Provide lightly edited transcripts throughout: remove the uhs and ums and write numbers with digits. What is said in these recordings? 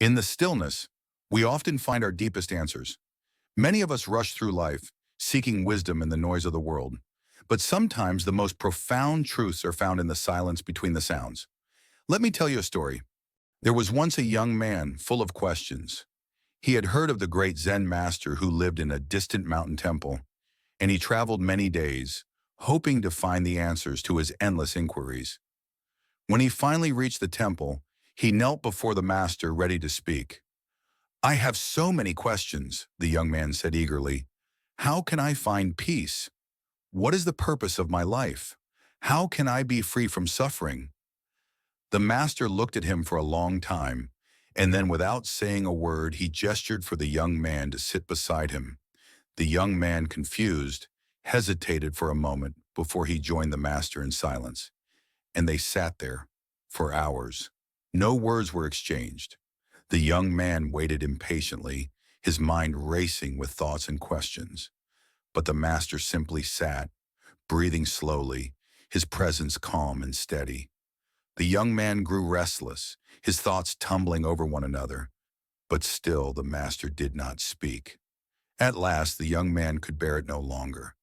In the stillness, we often find our deepest answers. Many of us rush through life, seeking wisdom in the noise of the world. But sometimes the most profound truths are found in the silence between the sounds. Let me tell you a story. There was once a young man full of questions. He had heard of the great Zen master who lived in a distant mountain temple, and he traveled many days, hoping to find the answers to his endless inquiries. When he finally reached the temple, he knelt before the master ready to speak. "I have so many questions," the young man said eagerly. "How can I find peace? What is the purpose of my life? How can I be free from suffering?" The master looked at him for a long time, and then without saying a word, he gestured for the young man to sit beside him. The young man, confused, hesitated for a moment before he joined the master in silence, and they sat there for hours. No words were exchanged. The young man waited impatiently, his mind racing with thoughts and questions. But the master simply sat, breathing slowly, his presence calm and steady. The young man grew restless, his thoughts tumbling over one another. But still the master did not speak. At last the young man could bear it no longer.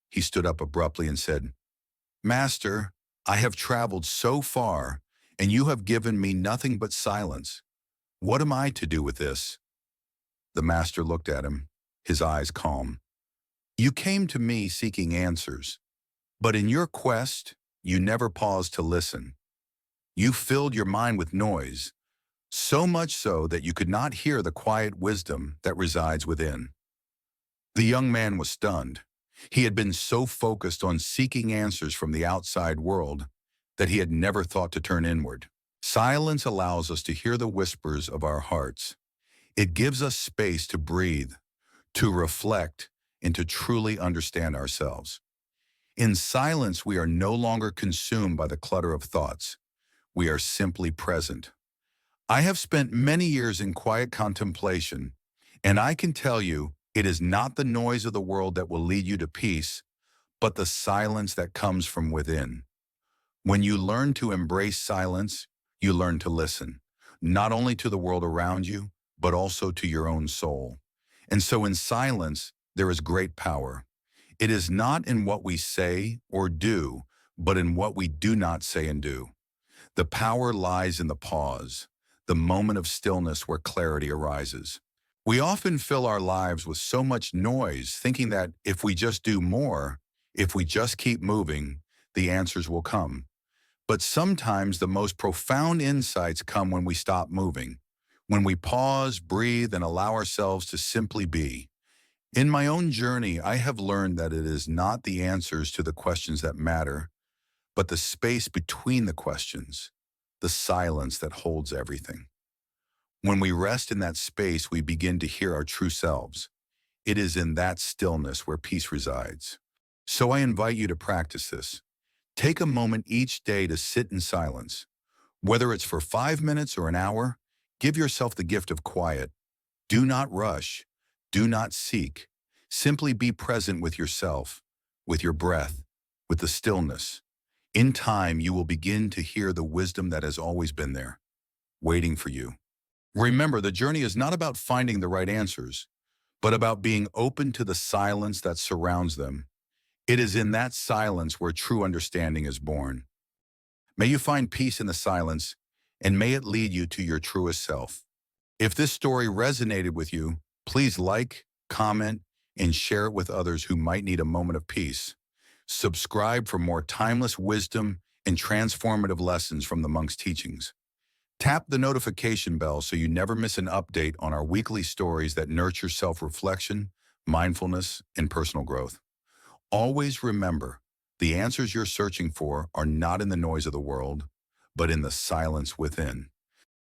He stood up abruptly and said, "Master, I have traveled so far, and you have given me nothing but silence. What am I to do with this?" The master looked at him, his eyes calm. "You came to me seeking answers, but in your quest, you never paused to listen. You filled your mind with noise, so much so that you could not hear the quiet wisdom that resides within." The young man was stunned. He had been so focused on seeking answers from the outside world that he had never thought to turn inward. Silence allows us to hear the whispers of our hearts. It gives us space to breathe, to reflect, and to truly understand ourselves. In silence, we are no longer consumed by the clutter of thoughts. We are simply present. I have spent many years in quiet contemplation, and I can tell you, it is not the noise of the world that will lead you to peace, but the silence that comes from within. When you learn to embrace silence, you learn to listen, not only to the world around you, but also to your own soul. And so in silence, there is great power. It is not in what we say or do, but in what we do not say and do. The power lies in the pause, the moment of stillness where clarity arises. We often fill our lives with so much noise, thinking that if we just do more, if we just keep moving, the answers will come. But sometimes the most profound insights come when we stop moving, when we pause, breathe, and allow ourselves to simply be. In my own journey, I have learned that it is not the answers to the questions that matter, but the space between the questions, the silence that holds everything. When we rest in that space, we begin to hear our true selves. It is in that stillness where peace resides. So I invite you to practice this. Take a moment each day to sit in silence. Whether it's for 5 minutes or an hour, give yourself the gift of quiet. Do not rush. Do not seek. Simply be present with yourself, with your breath, with the stillness. In time, you will begin to hear the wisdom that has always been there, waiting for you. Remember, the journey is not about finding the right answers, but about being open to the silence that surrounds them. It is in that silence where true understanding is born. May you find peace in the silence, and may it lead you to your truest self. If this story resonated with you, please like, comment, and share it with others who might need a moment of peace. Subscribe for more timeless wisdom and transformative lessons from the monk's teachings. Tap the notification bell so you never miss an update on our weekly stories that nurture self-reflection, mindfulness, and personal growth. Always remember, the answers you're searching for are not in the noise of the world, but in the silence within.